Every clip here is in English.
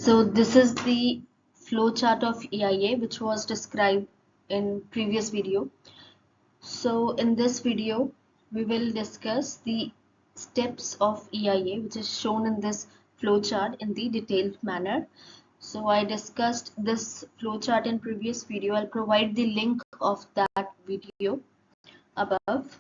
So this is the flow chart of EIA which was described in previous video. So in this video we will discuss the steps of EIA which is shown in this flow chart in the detailed manner. So I discussed this flow chart in previous video. I'll provide the link of that video above.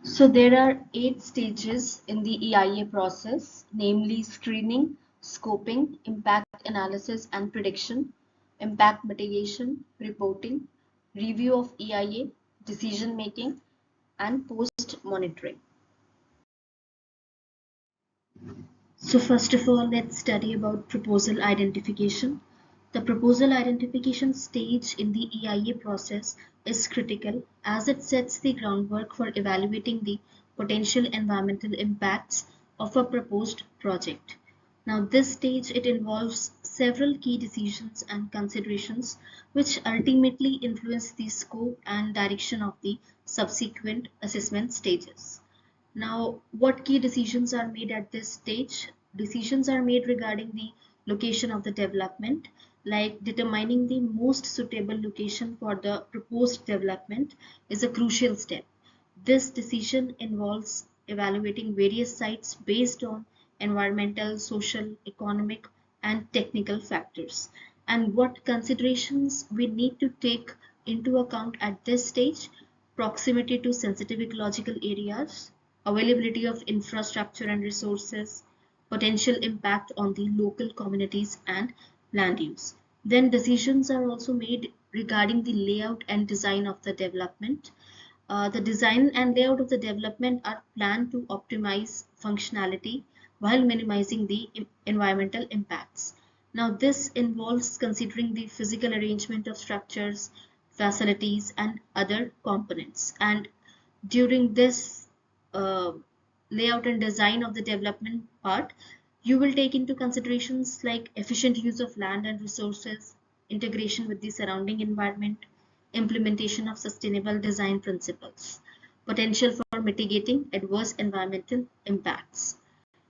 So there are 8 stages in the EIA process, namely screening, scoping, impact analysis and prediction, impact mitigation, reporting, review of EIA, decision making, and post monitoring. So first of all, let's study about proposal identification. The proposal identification stage in the EIA process is critical as it sets the groundwork for evaluating the potential environmental impacts of a proposed project. Now this stage it involves several key decisions and considerations which ultimately influence the scope and direction of the subsequent assessment stages. Now, what key decisions are made at this stage? Decisions are made regarding the location of the development, like determining the most suitable location for the proposed development is a crucial step. This decision involves evaluating various sites based on environmental, social, economic, and technical factors. And what considerations we need to take into account at this stage: proximity to sensitive ecological areas, availability of infrastructure and resources, potential impact on the local communities and land use. Then decisions are also made regarding the layout and design of the development. The design and layout of the development are planned to optimize functionality while minimizing the environmental impacts. Now, this involves considering the physical arrangement of structures, facilities, and other components. And during this uh, layout and design of the development part, you will take into considerations like efficient use of land and resources, integration with the surrounding environment, implementation of sustainable design principles, potential for mitigating adverse environmental impacts,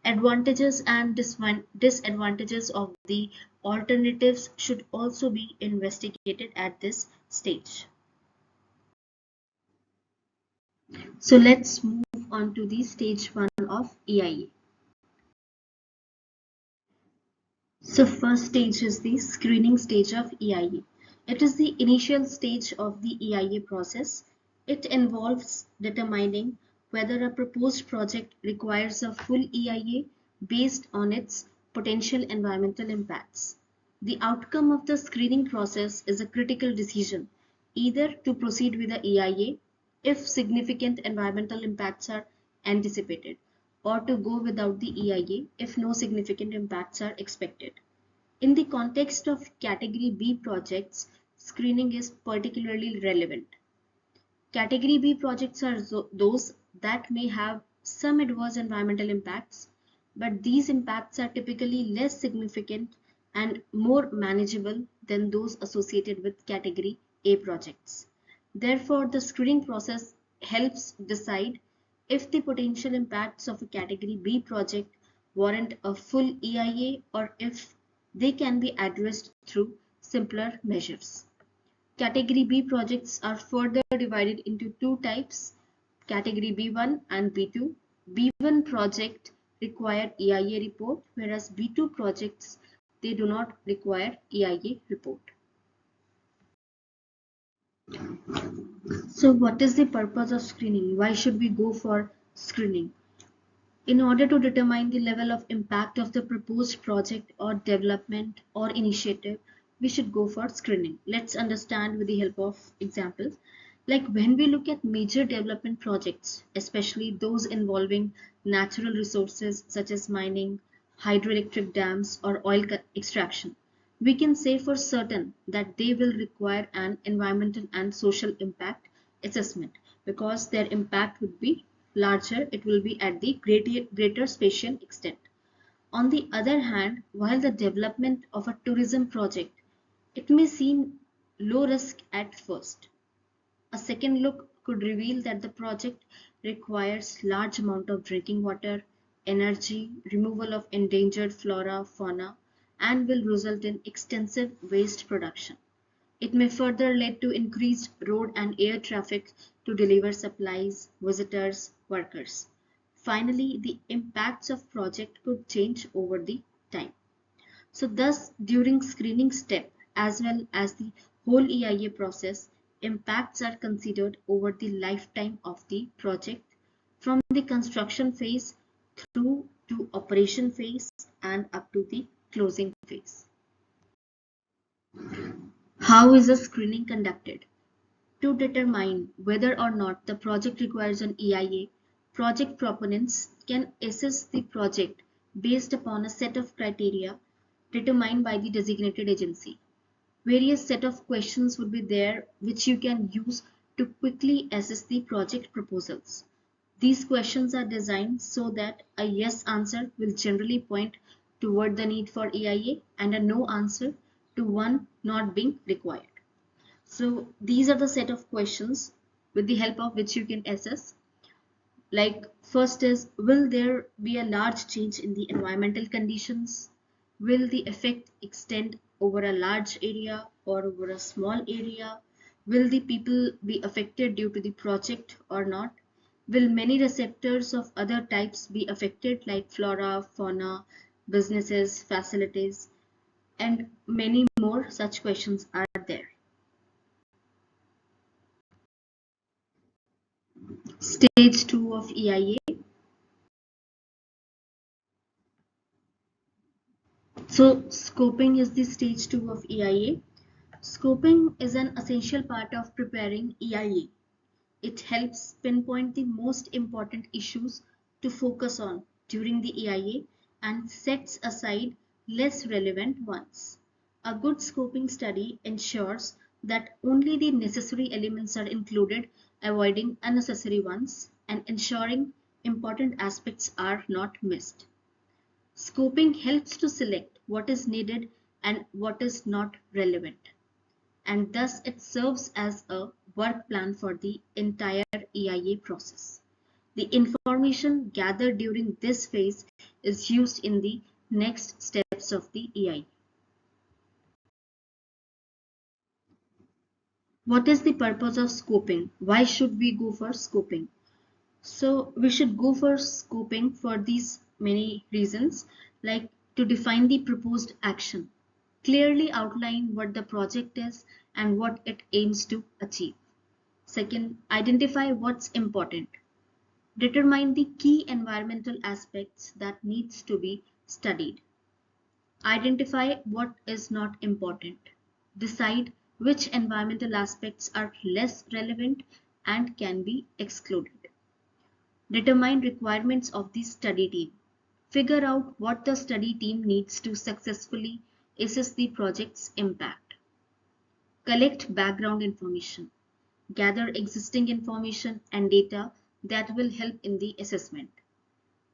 advantages and disadvantages of the alternatives should also be investigated at this stage. So let's move on to the stage 1 of EIA. So first stage is the screening stage of EIA. It is the initial stage of the EIA process. It involves determining whether a proposed project requires a full EIA based on its potential environmental impacts. The outcome of the screening process is a critical decision, either to proceed with the EIA if significant environmental impacts are anticipated, or to go without the EIA if no significant impacts are expected. In the context of Category B projects, screening is particularly relevant. Category B projects are those that may have some adverse environmental impacts, but these impacts are typically less significant and more manageable than those associated with Category A projects. Therefore, the screening process helps decide if the potential impacts of a Category B project warrant a full EIA or if they can be addressed through simpler measures. Category B projects are further divided into two types, Category B1 and B2. B1 project require EIA report, whereas B2 projects, they do not require EIA report. So what is the purpose of screening? Why should we go for screening? In order to determine the level of impact of the proposed project or development or initiative, we should go for screening. Let's understand with the help of examples. Like when we look at major development projects, especially those involving natural resources such as mining, hydroelectric dams, or oil extraction, we can say for certain that they will require an environmental and social impact assessment because their impact would be larger, it will be at the greater spatial extent. On the other hand, while the development of a tourism project, it may seem low risk at first. A second look could reveal that the project requires large amount of drinking water, energy, removal of endangered flora, fauna, and will result in extensive waste production. It may further lead to increased road and air traffic to deliver supplies, visitors, workers. Finally, the impacts of project could change over the time. So thus, during screening step as well as the whole EIA process, impacts are considered over the lifetime of the project from the construction phase through to operation phase and up to the closing phase. How is the screening conducted? To determine whether or not the project requires an EIA, project proponents can assess the project based upon a set of criteria determined by the designated agency. Various set of questions would be there which you can use to quickly assess the project proposals. These questions are designed so that a yes answer will generally point toward the need for EIA and a no answer to one not being required. So these are the set of questions with the help of which you can assess. Like first is, will there be a large change in the environmental conditions? Will the effect extend over a large area or over a small area? Will the people be affected due to the project or not? Will many receptors of other types be affected like flora, fauna, businesses, facilities, and many more such questions are there. Stage 2 of EIA. So scoping is the stage 2 of EIA. Scoping is an essential part of preparing EIA. It helps pinpoint the most important issues to focus on during the EIA and sets aside less relevant ones. A good scoping study ensures that only the necessary elements are included, avoiding unnecessary ones, and ensuring important aspects are not missed. Scoping helps to select what is needed and what is not relevant, and thus it serves as a work plan for the entire EIA process. The information gathered during this phase is used in the next steps of the EIA. What is the purpose of scoping? Why should we go for scoping? So we should go for scoping for these many reasons, like to define the proposed action, clearly outline what the project is and what it aims to achieve. Second, identify what's important. Determine the key environmental aspects that needs to be studied. Identify what is not important. Decide which environmental aspects are less relevant and can be excluded. Determine requirements of the study team. Figure out what the study team needs to successfully assess the project's impact. Collect background information. Gather existing information and data that will help in the assessment.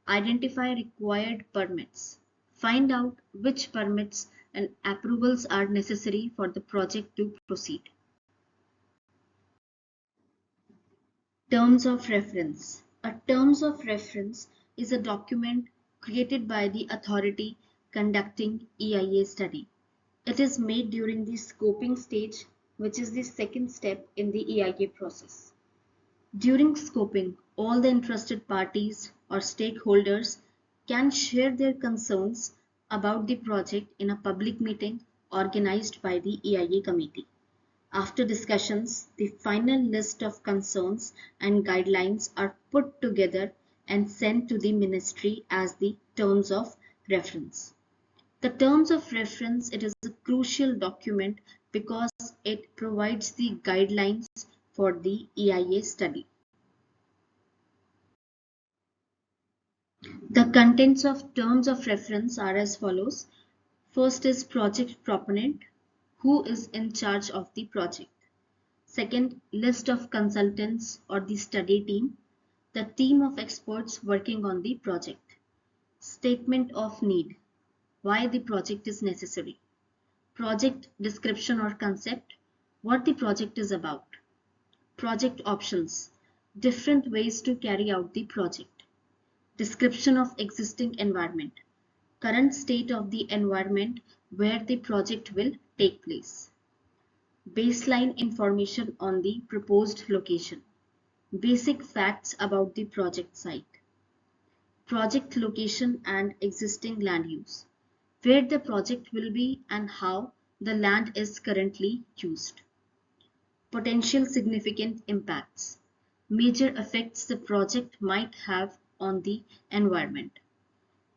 Identify required permits. Find out which permits and approvals are necessary for the project to proceed. Terms of reference. A terms of reference is a document created by the authority conducting EIA study. It is made during the scoping stage, which is the second step in the EIA process. During scoping, all the interested parties or stakeholders can share their concerns about the project in a public meeting organized by the EIA committee. After discussions, the final list of concerns and guidelines are put together and sent to the ministry as the terms of reference. The terms of reference, it is a crucial document because it provides the guidelines for the EIA study. The contents of terms of reference are as follows. First is project proponent, who is in charge of the project. Second, list of consultants or the study team, the team of experts working on the project. Statement of need, why the project is necessary. Project description or concept, what the project is about. Project options, different ways to carry out the project. Description of existing environment. Current state of the environment where the project will take place. Baseline information on the proposed location. Basic facts about the project site. Project location and existing land use. Where the project will be and how the land is currently used. Potential significant impacts. Major effects the project might have on the environment.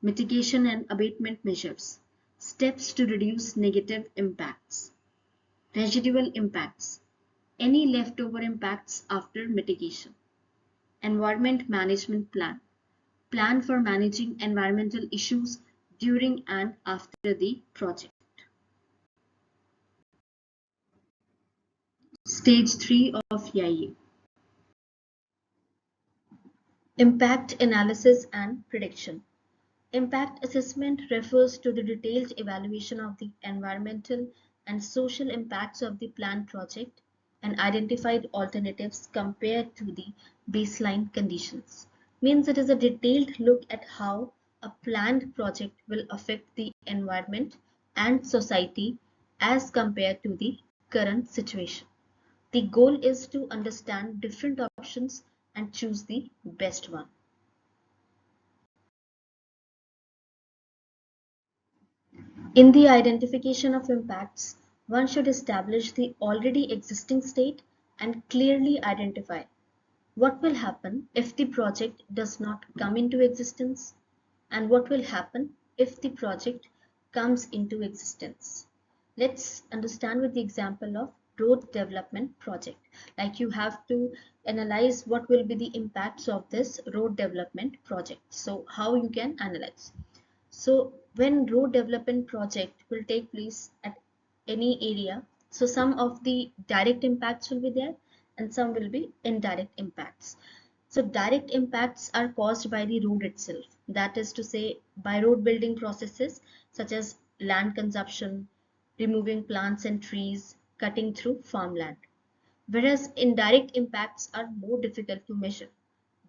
Mitigation and abatement measures. Steps to reduce negative impacts. Residual impacts. Any leftover impacts after mitigation. Environment management plan. Plan for managing environmental issues during and after the project. Stage 3 of EIA. Impact analysis and prediction. Impact assessment refers to the detailed evaluation of the environmental and social impacts of the planned project and identified alternatives compared to the baseline conditions. Means it is a detailed look at how a planned project will affect the environment and society as compared to the current situation. The goal is to understand different options and choose the best one. In the identification of impacts, one should establish the already existing state and clearly identify what will happen if the project does not come into existence and what will happen if the project comes into existence. Let's understand with the example of road development project. Like you have to analyze what will be the impacts of this road development project. So how you can analyze. So when road development project will take place at any area, so some of the direct impacts will be there and some will be indirect impacts. So direct impacts are caused by the road itself. That is to say by road building processes such as land consumption, removing plants and trees, cutting through farmland. Whereas indirect impacts are more difficult to measure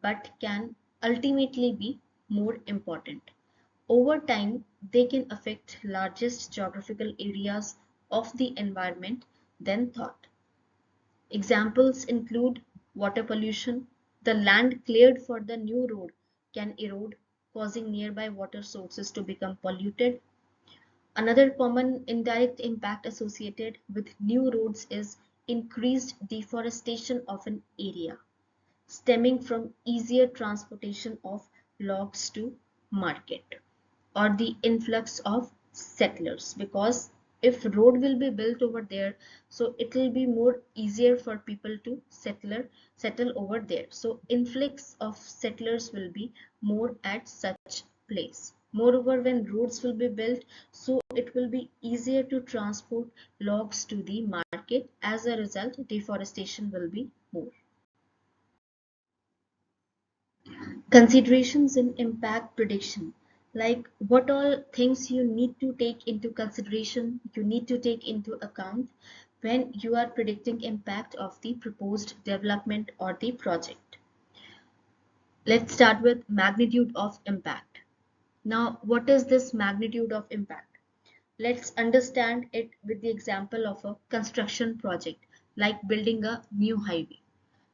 but can ultimately be more important. Over time, they can affect largest geographical areas of the environment than thought. Examples include water pollution. The land cleared for the new road can erode, causing nearby water sources to become polluted. Another common indirect impact associated with new roads is increased deforestation of an area, stemming from easier transportation of logs to market or the influx of settlers, because if road will be built over there, so it will be more easier for people to settle over there, so influx of settlers will be more at such place. Moreover, when roads will be built, so it will be easier to transport logs to the market. As a result, deforestation will be more. Considerations in impact prediction, like what all things you need to take into consideration, you need to take into account when you are predicting impact of the proposed development or the project. Let's start with magnitude of impact. Now, what is this magnitude of impact? Let's understand it with the example of a construction project, like building a new highway.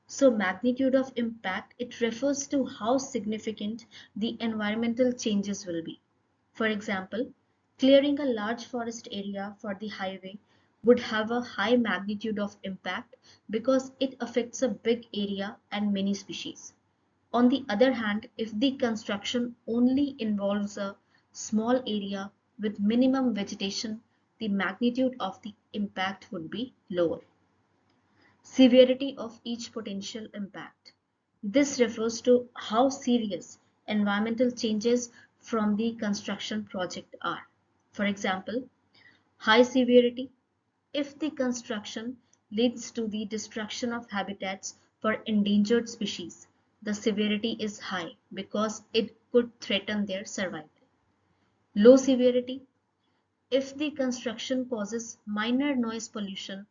So magnitude of impact, it refers to how significant the environmental changes will be. For example, clearing a large forest area for the highway would have a high magnitude of impact because it affects a big area and many species. On the other hand, if the construction only involves a small area with minimum vegetation, the magnitude of the impact would be lower. Severity of each potential impact. This refers to how serious environmental changes from the construction project are. For example, high severity, if the construction leads to the destruction of habitats for endangered species, the severity is high because it could threaten their survival. Low severity, if the construction causes minor noise pollution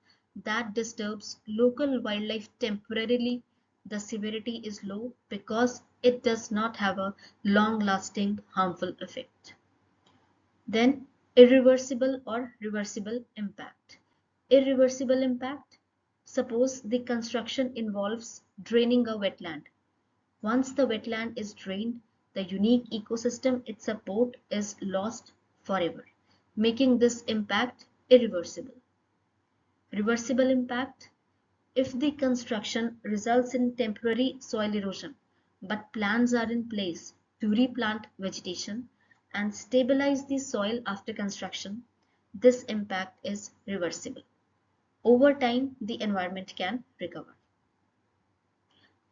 that disturbs local wildlife temporarily, the severity is low because it does not have a long-lasting harmful effect. Then, irreversible or reversible impact. Irreversible impact. Suppose the construction involves draining a wetland. Once the wetland is drained, the unique ecosystem it supports is lost forever, making this impact irreversible. Reversible impact. If the construction results in temporary soil erosion, but plans are in place to replant vegetation and stabilize the soil after construction, this impact is reversible. Over time, the environment can recover.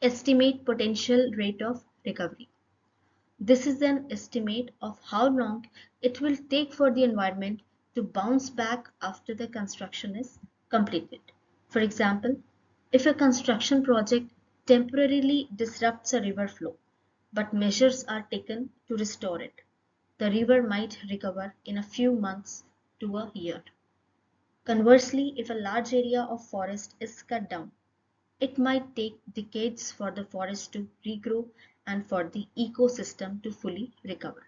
Estimate potential rate of recovery. This is an estimate of how long it will take for the environment to bounce back after the construction is completed. For example, if a construction project temporarily disrupts a river flow, but measures are taken to restore it, the river might recover in a few months to a year. Conversely, if a large area of forest is cut down, it might take decades for the forest to regrow and for the ecosystem to fully recover.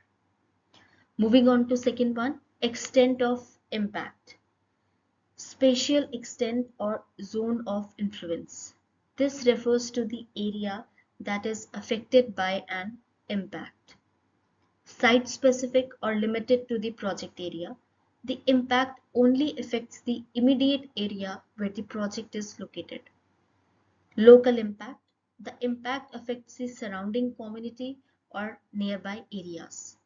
Moving on to second one, extent of impact. Spatial extent or zone of influence. This refers to the area that is affected by an impact. Site specific or limited to the project area, the impact only affects the immediate area where the project is located. Local impact, the impact affects the surrounding community or nearby areas.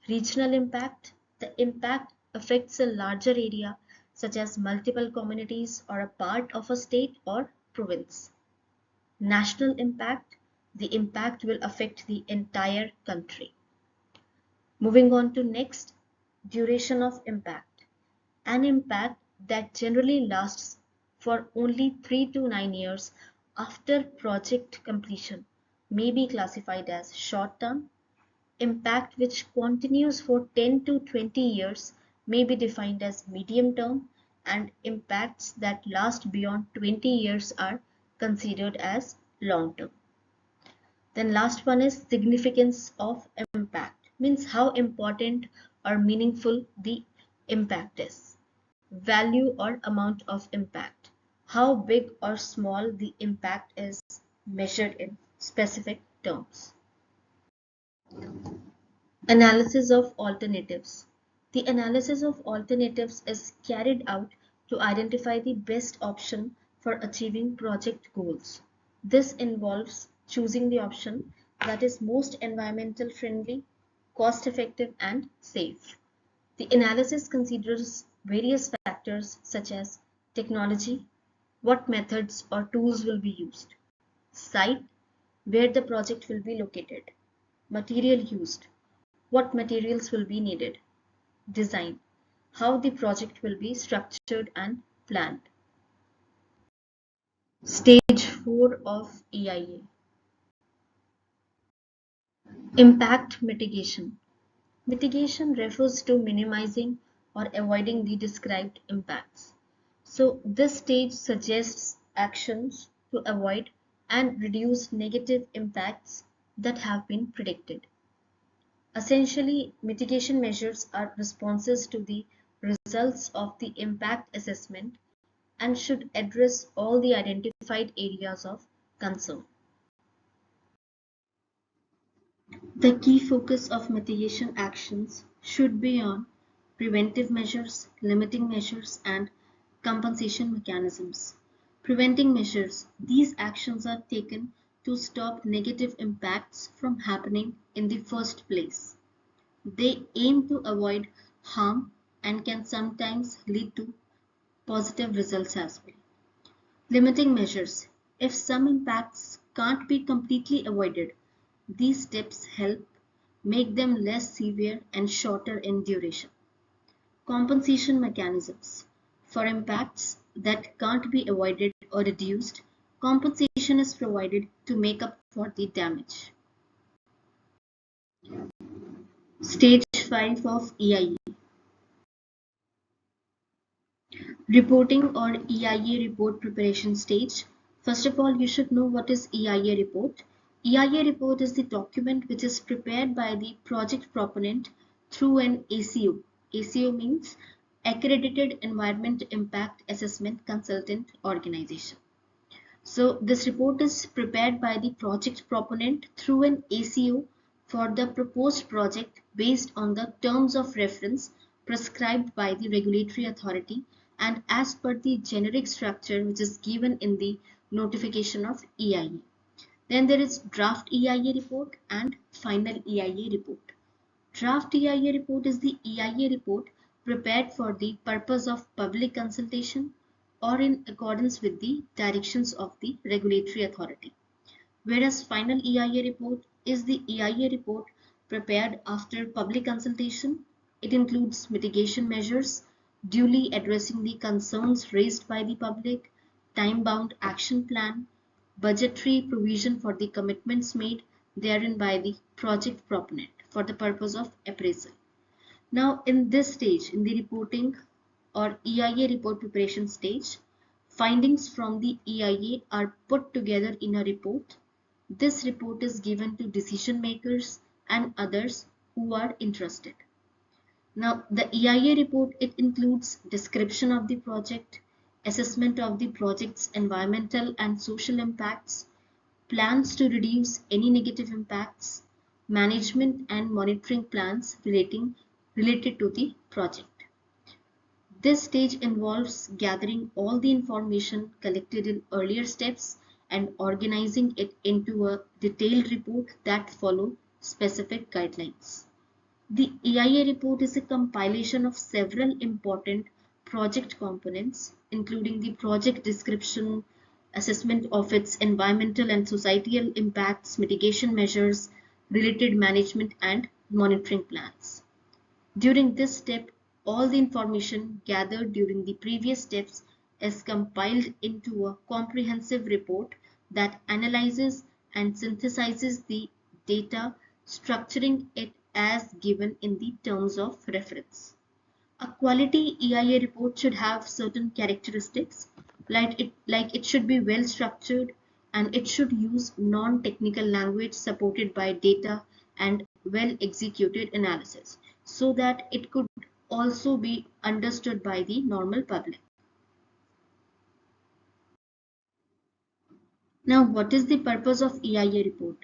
Regional impact, the impact affects a larger area such as multiple communities or a part of a state or province. National impact, the impact will affect the entire country. Moving on to next, duration of impact. An impact that generally lasts for only 3 to 9 years after project completion may be classified as short term. Impact which continues for 10 to 20 years may be defined as medium term, and impacts that last beyond 20 years are considered as long term. Then last one is significance of impact, means how important or meaningful the impact is. Value or amount of impact, how big or small the impact is measured in specific terms. Analysis of alternatives. The analysis of alternatives is carried out to identify the best option for achieving project goals. This involves choosing the option that is most environmental friendly, cost effective, and safe. The analysis considers various factors such as technology, what methods or tools will be used, site, where the project will be located, material used, what materials will be needed, design, how the project will be structured and planned. Stage 4 of EIA. Impact mitigation. Mitigation refers to minimizing or avoiding the described impacts. So this stage suggests actions to avoid and reduce negative impacts that have been predicted. Essentially, mitigation measures are responses to the results of the impact assessment and should address all the identified areas of concern. The key focus of mitigation actions should be on preventive measures, limiting measures, and compensation mechanisms. Preventing measures. These actions are taken to stop negative impacts from happening in the first place. They aim to avoid harm and can sometimes lead to positive results as well. Limiting measures. If some impacts can't be completely avoided, these steps help make them less severe and shorter in duration. Compensation mechanisms. For impacts that can't be avoided or reduced, compensation is provided to make up for the damage. Stage 5 of EIA. Reporting or EIA report preparation stage. First of all, you should know what is EIA report. EIA report is the document which is prepared by the project proponent through an ACO. ACO means Accredited Environment Impact Assessment Consultant Organization. So this report is prepared by the project proponent through an ACO for the proposed project based on the terms of reference prescribed by the regulatory authority and as per the generic structure which is given in the notification of EIA. Then there is draft EIA report and final EIA report. Draft EIA report is the EIA report prepared for the purpose of public consultation or in accordance with the directions of the regulatory authority. Whereas final EIA report is the EIA report prepared after public consultation. It includes mitigation measures, duly addressing the concerns raised by the public, time-bound action plan, budgetary provision for the commitments made therein by the project proponent for the purpose of appraisal. Now, in this stage, in the reporting or EIA report preparation stage, findings from the EIA are put together in a report. This report is given to decision makers and others who are interested. Now, the EIA report, it includes description of the project, assessment of the project's environmental and social impacts, plans to reduce any negative impacts, management and monitoring plans related to the project. This stage involves gathering all the information collected in earlier steps and organizing it into a detailed report that follow specific guidelines. The EIA report is a compilation of several important project components, including the project description, assessment of its environmental and societal impacts, mitigation measures, related management, and monitoring plans. During this step, all the information gathered during the previous steps is compiled into a comprehensive report that analyzes and synthesizes the data, structuring it as given in the terms of reference. A quality EIA report should have certain characteristics, like it should be well structured and it should use non-technical language supported by data and well executed analysis so that it could also be understood by the normal public. Now, what is the purpose of EIA report?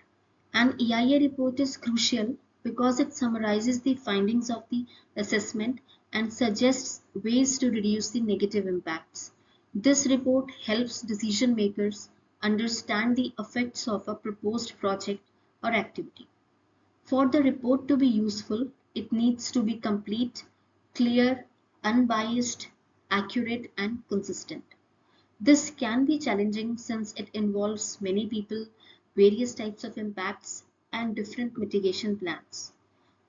An EIA report is crucial because it summarizes the findings of the assessment and suggests ways to reduce the negative impacts. This report helps decision makers understand the effects of a proposed project or activity. For the report to be useful, it needs to be complete, clear, unbiased, accurate, and consistent. This can be challenging since it involves many people, various types of impacts, and different mitigation plans.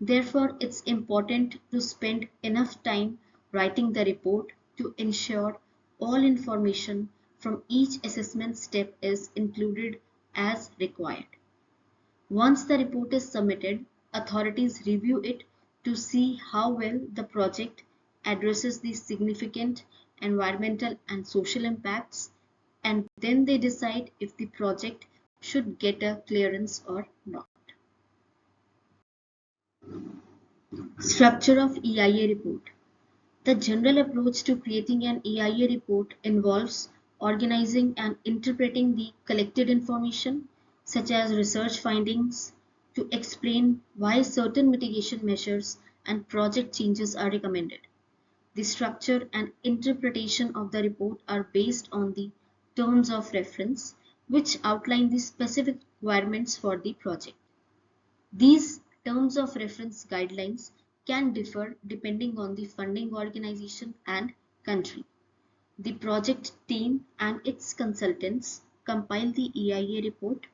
Therefore, it's important to spend enough time writing the report to ensure all information from each assessment step is included as required. Once the report is submitted, authorities review it to see how well the project addresses the significant environmental and social impacts, and then they decide if the project should get a clearance or not. Structure of EIA report. The general approach to creating an EIA report involves organizing and interpreting the collected information, such as research findings, to explain why certain mitigation measures and project changes are recommended. The structure and interpretation of the report are based on the terms of reference, which outline the specific requirements for the project. These terms of reference guidelines can differ depending on the funding organization and country. The project team and its consultants compile the EIA report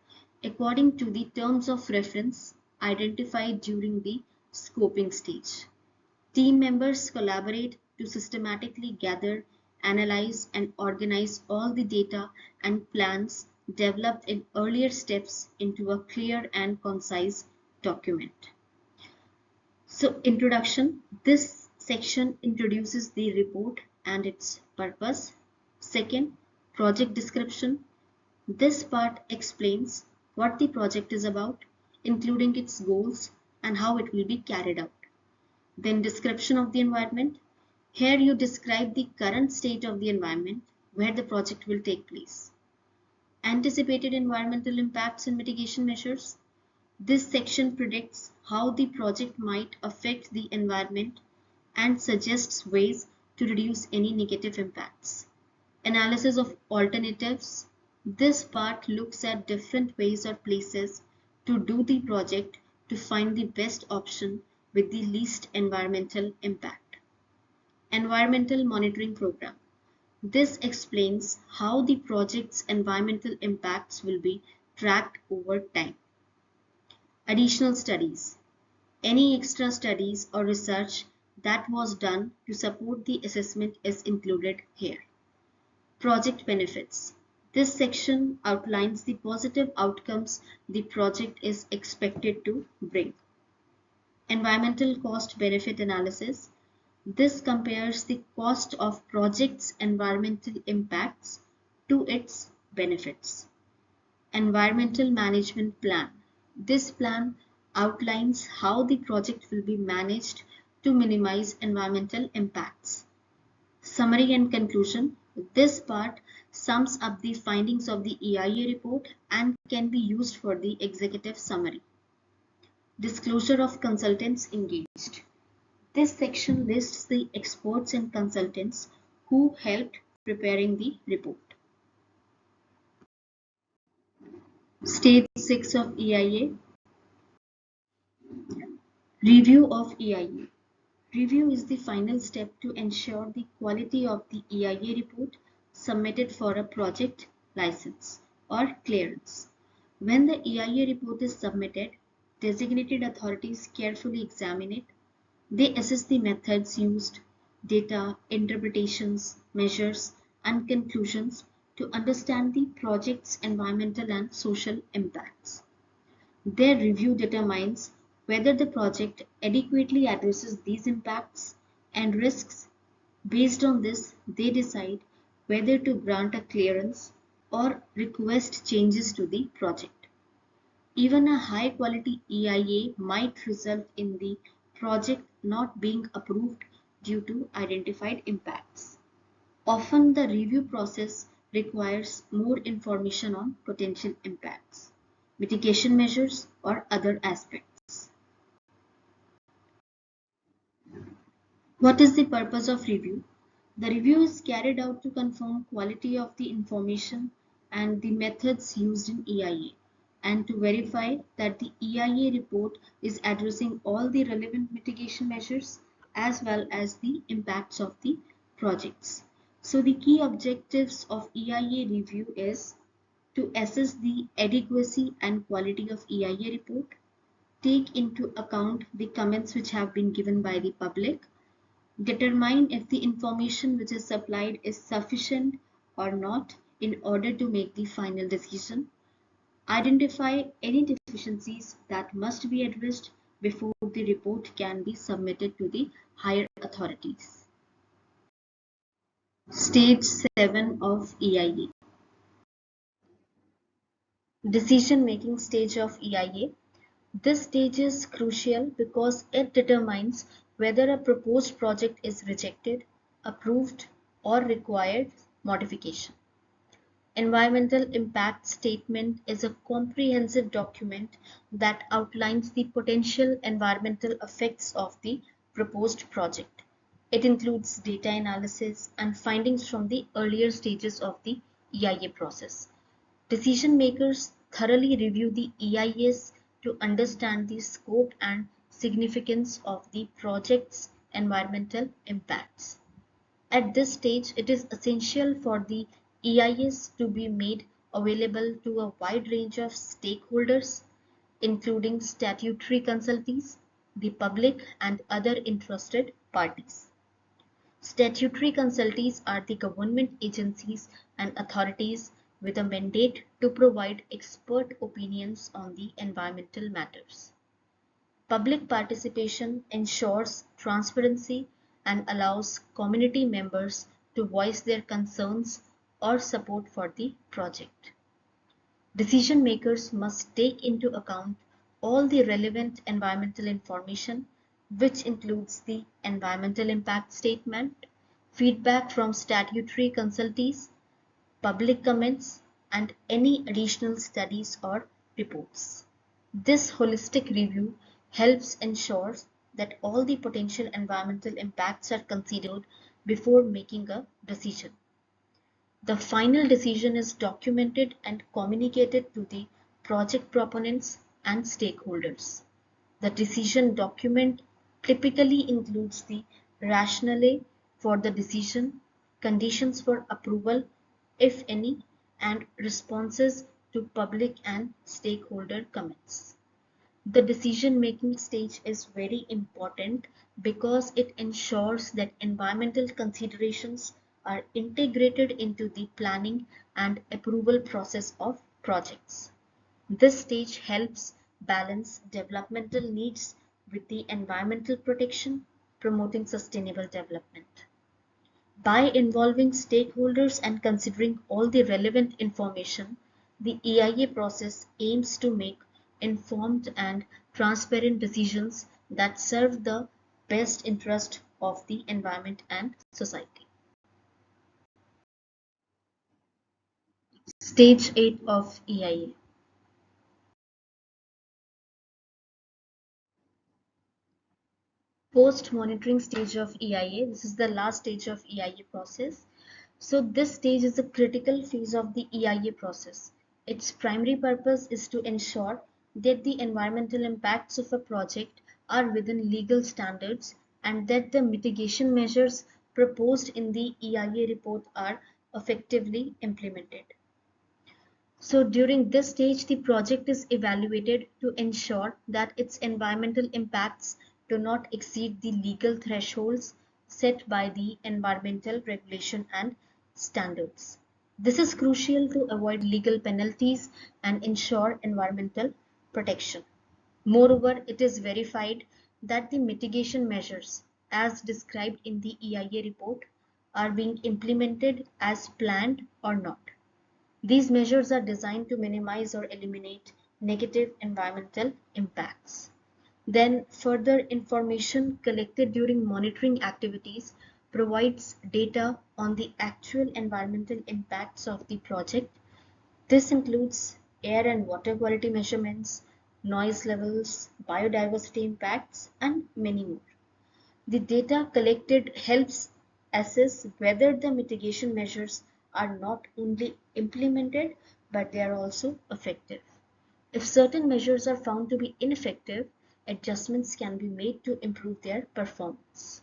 according to the terms of reference identified during the scoping stage. Team members collaborate to systematically gather, analyze, and organize all the data and plans developed in earlier steps into a clear and concise document. So, introduction. This section introduces the report and its purpose. Second, project description. This part explains what the project is about, including its goals and how it will be carried out. Then description of the environment. Here you describe the current state of the environment where the project will take place. Anticipated environmental impacts and mitigation measures. This section predicts how the project might affect the environment and suggests ways to reduce any negative impacts. Analysis of alternatives. This part looks at different ways or places to do the project to find the best option with the least environmental impact. Environmental monitoring program. This explains how the project's environmental impacts will be tracked over time. Additional studies. Any extra studies or research that was done to support the assessment is included here. Project benefits. This section outlines the positive outcomes the project is expected to bring. Environmental cost benefit analysis. This compares the cost of project's environmental impacts to its benefits. Environmental management plan. This plan outlines how the project will be managed to minimize environmental impacts. Summary and conclusion. This part sums up the findings of the EIA report and can be used for the executive summary. Disclosure of consultants engaged. This section lists the experts and consultants who helped preparing the report. Stage 6 of EIA. Review of EIA. Review is the final step to ensure the quality of the EIA report submitted for a project license or clearance. When the EIA report is submitted, designated authorities carefully examine it. They assess the methods used, data, interpretations, measures, and conclusions to understand the project's environmental and social impacts. Their review determines whether the project adequately addresses these impacts and risks. Based on this, they decide whether to grant a clearance or request changes to the project. Even a high quality EIA might result in the project not being approved due to identified impacts. Often the review process requires more information on potential impacts, mitigation measures, or other aspects. What is the purpose of review? The review is carried out to confirm quality of the information and the methods used in EIA and to verify that the EIA report is addressing all the relevant mitigation measures as well as the impacts of the projects. So the key objectives of EIA review is to assess the adequacy and quality of EIA report, take into account the comments which have been given by the public, determine if the information which is supplied is sufficient or not in order to make the final decision, identify any deficiencies that must be addressed before the report can be submitted to the higher authorities. Stage 7 of EIA. Decision making stage of EIA. This stage is crucial because it determines whether a proposed project is rejected, approved, or required modification. Environmental impact statement is a comprehensive document that outlines the potential environmental effects of the proposed project. It includes data analysis and findings from the earlier stages of the EIA process. Decision makers thoroughly review the EIS to understand the scope and significance of the project's environmental impacts. At this stage, it is essential for the EIS to be made available to a wide range of stakeholders, including statutory consultees, the public, and other interested parties. Statutory consultees are the government agencies and authorities with a mandate to provide expert opinions on the environmental matters. Public participation ensures transparency and allows community members to voice their concerns or support for the project. Decision makers must take into account all the relevant environmental information, which includes the environmental impact statement, feedback from statutory consultees, public comments, and any additional studies or reports. This holistic review helps ensure that all the potential environmental impacts are considered before making a decision. The final decision is documented and communicated to the project proponents and stakeholders. The decision document typically includes the rationale for the decision, conditions for approval, if any, and responses to public and stakeholder comments. The decision-making stage is very important because it ensures that environmental considerations are integrated into the planning and approval process of projects. This stage helps balance developmental needs with the environmental protection, promoting sustainable development. By involving stakeholders and considering all the relevant information, the EIA process aims to make informed and transparent decisions that serve the best interest of the environment and society. Stage 8 of EIA. Post-monitoring stage of EIA. This is the last stage of EIA process. So this stage is a critical phase of the EIA process. Its primary purpose is to ensure that the environmental impacts of a project are within legal standards and that the mitigation measures proposed in the EIA report are effectively implemented. So during this stage, the project is evaluated to ensure that its environmental impacts do not exceed the legal thresholds set by the environmental regulation and standards. This is crucial to avoid legal penalties and ensure environmental protection. Moreover, it is verified that the mitigation measures, as described in the EIA report, are being implemented as planned or not. These measures are designed to minimize or eliminate negative environmental impacts. Then further information collected during monitoring activities provides data on the actual environmental impacts of the project. This includes air and water quality measurements, noise levels, biodiversity impacts, and many more. The data collected helps assess whether the mitigation measures are not only implemented but they are also effective. If certain measures are found to be ineffective, adjustments can be made to improve their performance.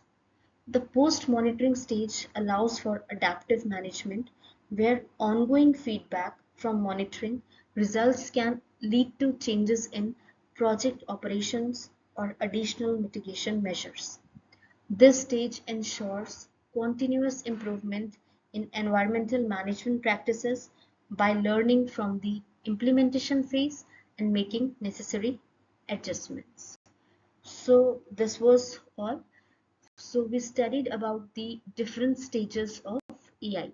The post-monitoring stage allows for adaptive management, where ongoing feedback from monitoring results can lead to changes in project operations or additional mitigation measures. This stage ensures continuous improvement in environmental management practices by learning from the implementation phase and making necessary adjustments. So this was all. So we studied about the different stages of EIA.